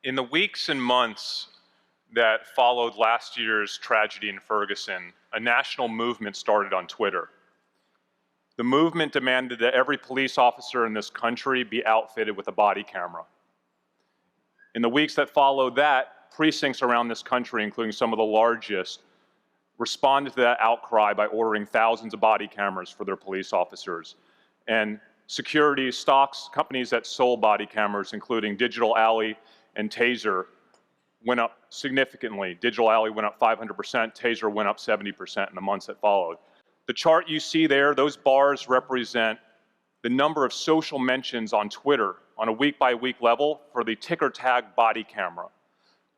In the weeks and months that followed last year's tragedy in Ferguson, a national movement started on Twitter. The movement demanded that every police officer in this country be outfitted with a body camera. In the weeks that followed that, precincts around this country, including some of the largest, responded to that outcry by ordering thousands of body cameras for their police officers. And security stocks, companies that sold body cameras, including Digital Alley and Taser, went up significantly. Digital Alley went up 500%, Taser went up 70% in the months that followed. The chart you see there, those bars represent the number of social mentions on Twitter on a week-by-week level for the TickerTag body camera.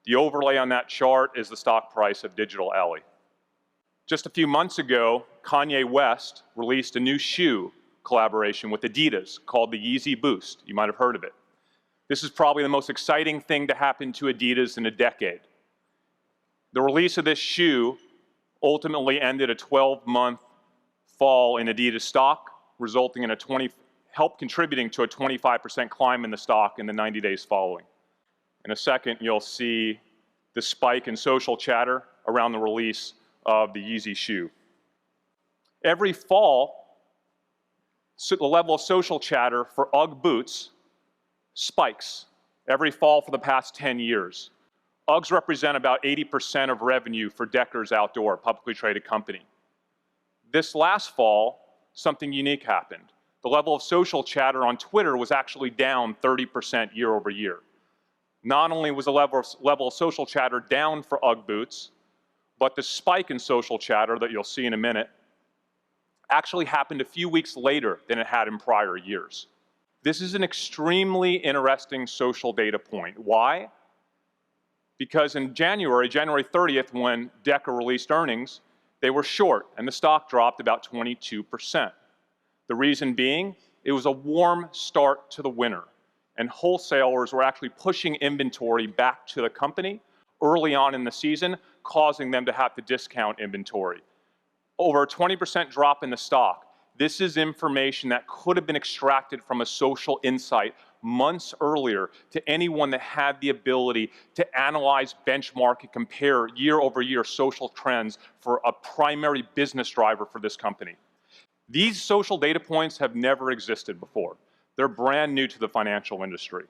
The overlay on that chart is the stock price of Digital Alley. Just a few months ago, Kanye West released a new shoe collaboration with Adidas called the Yeezy Boost. You might have heard of it. This is probably the most exciting thing to happen to Adidas in a decade. The release of this shoe ultimately ended a 12-month fall in Adidas stock, resulting in contributing to a 25% climb in the stock in the 90 days following. In a second, you'll see the spike in social chatter around the release of the Yeezy shoe. Every fall, the level of social chatter for UGG boots spikes every fall for the past 10 years. UGGs represent about 80% of revenue for Deckers Outdoor, a publicly traded company. This last fall, something unique happened. The level of social chatter on Twitter was actually down 30% year over year. Not only was the level of social chatter down for UGG boots, but the spike in social chatter that you'll see in a minute actually happened a few weeks later than it had in prior years. This is an extremely interesting social data point. Why? Because in January 30th, when Decker released earnings, they were short and the stock dropped about 22%. The reason being, it was a warm start to the winter and wholesalers were actually pushing inventory back to the company early on in the season, causing them to have to discount inventory. Over a 20% drop in the stock. This is information that could have been extracted from a social insight months earlier to anyone that had the ability to analyze, benchmark, and compare year over year social trends for a primary business driver for this company. These social data points have never existed before. They're brand new to the financial industry.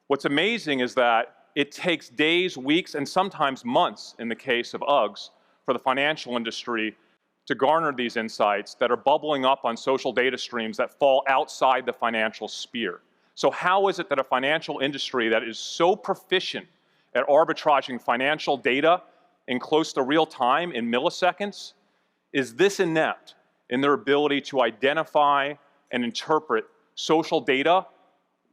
What's amazing is that it takes days, weeks, and sometimes months in the case of UGGs for the financial industry to garner these insights that are bubbling up on social data streams that fall outside the financial sphere. So how is it that a financial industry that is so proficient at arbitraging financial data in close to real time in milliseconds is this inept in their ability to identify and interpret social data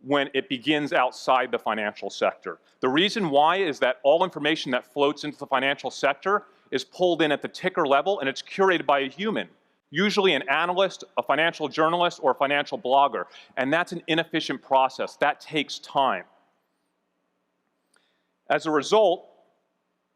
when it begins outside the financial sector? The reason why is that all information that floats into the financial sector is pulled in at the ticker level and it's curated by a human, usually an analyst, a financial journalist, or a financial blogger. And that's an inefficient process. That takes time. As a result,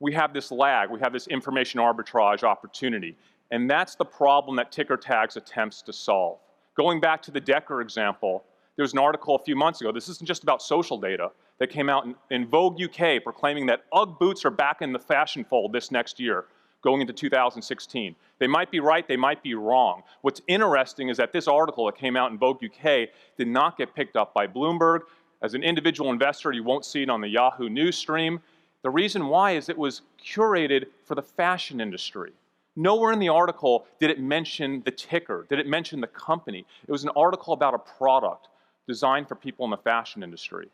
we have this lag, we have this information arbitrage opportunity. And that's the problem that TickerTags attempts to solve. Going back to the Decker example, there was an article a few months ago, this isn't just about social data, that came out in Vogue UK proclaiming that UGG boots are back in the fashion fold this next year, going into 2016. They might be right, they might be wrong. What's interesting is that this article that came out in Vogue UK did not get picked up by Bloomberg. As an individual investor, you won't see it on the Yahoo news stream. The reason why is it was curated for the fashion industry. Nowhere in the article did it mention the ticker, did it mention the company. It was an article about a product designed for people in the fashion industry.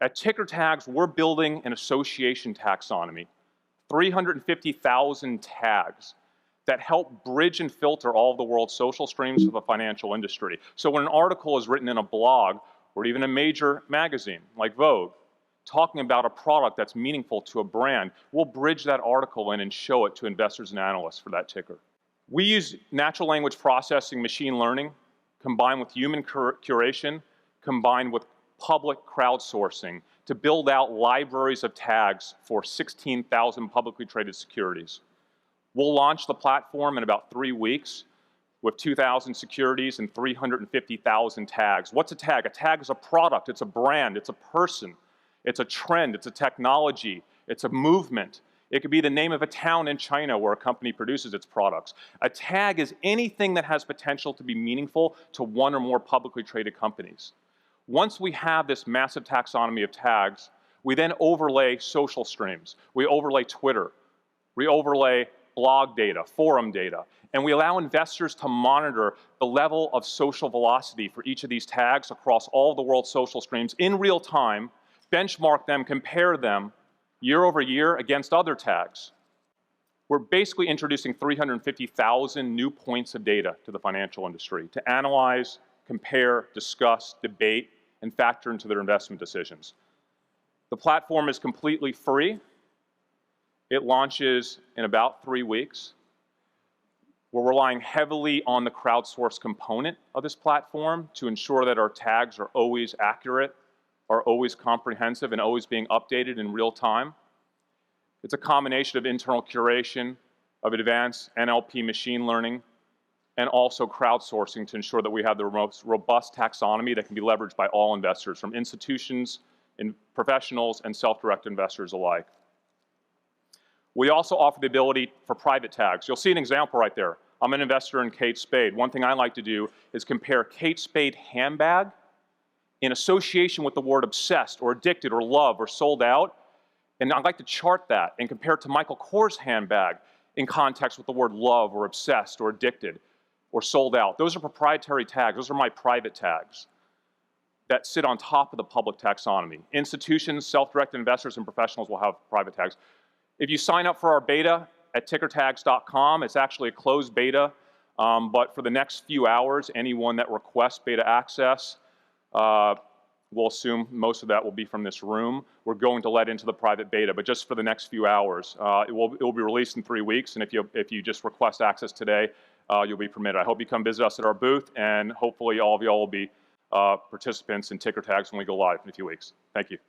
At TickerTags, we're building an association taxonomy, 350,000 tags that help bridge and filter all of the world's social streams for the financial industry. So when an article is written in a blog or even a major magazine like Vogue, talking about a product that's meaningful to a brand, we'll bridge that article in and show it to investors and analysts for that ticker. We use natural language processing, machine learning, combined with human curation, combined with public crowdsourcing to build out libraries of tags for 16,000 publicly traded securities. We'll launch the platform in about 3 weeks with 2,000 securities and 350,000 tags. What's a tag? A tag is a product, it's a brand, it's a person. It's a trend, it's a technology, it's a movement. It could be the name of a town in China where a company produces its products. A tag is anything that has potential to be meaningful to one or more publicly traded companies. Once we have this massive taxonomy of tags, we then overlay social streams. We overlay Twitter. We overlay blog data, forum data, and we allow investors to monitor the level of social velocity for each of these tags across all of the world's social streams in real time, benchmark them, compare them year over year against other tags. We're basically introducing 350,000 new points of data to the financial industry to analyze, compare, discuss, debate, and factor into their investment decisions. The platform is completely free. It launches in about 3 weeks. We're relying heavily on the crowdsourced component of this platform to ensure that our tags are always accurate, are always comprehensive, and always being updated in real time. It's a combination of internal curation, of advanced NLP machine learning, and also crowdsourcing to ensure that we have the most robust taxonomy that can be leveraged by all investors, from institutions, and professionals, and self-directed investors alike. We also offer the ability for private tags. You'll see an example right there. I'm an investor in Kate Spade. One thing I like to do is compare Kate Spade handbag in association with the word obsessed or addicted or love or sold out. And I'd like to chart that and compare it to Michael Kors handbag in context with the word love or obsessed or addicted or sold out. Those are proprietary tags. Those are my private tags that sit on top of the public taxonomy. Institutions, self-directed investors, and professionals will have private tags. If you sign up for our beta at TickerTags.com, it's actually a closed beta, but for the next few hours, anyone that requests beta access, we'll assume most of that will be from this room. We're going to let into the private beta, but just for the next few hours. It will be released in 3 weeks, and if you just request access today, you'll be permitted. I hope you come visit us at our booth, and hopefully all of y'all will be participants in TickerTags when we go live in a few weeks. Thank you.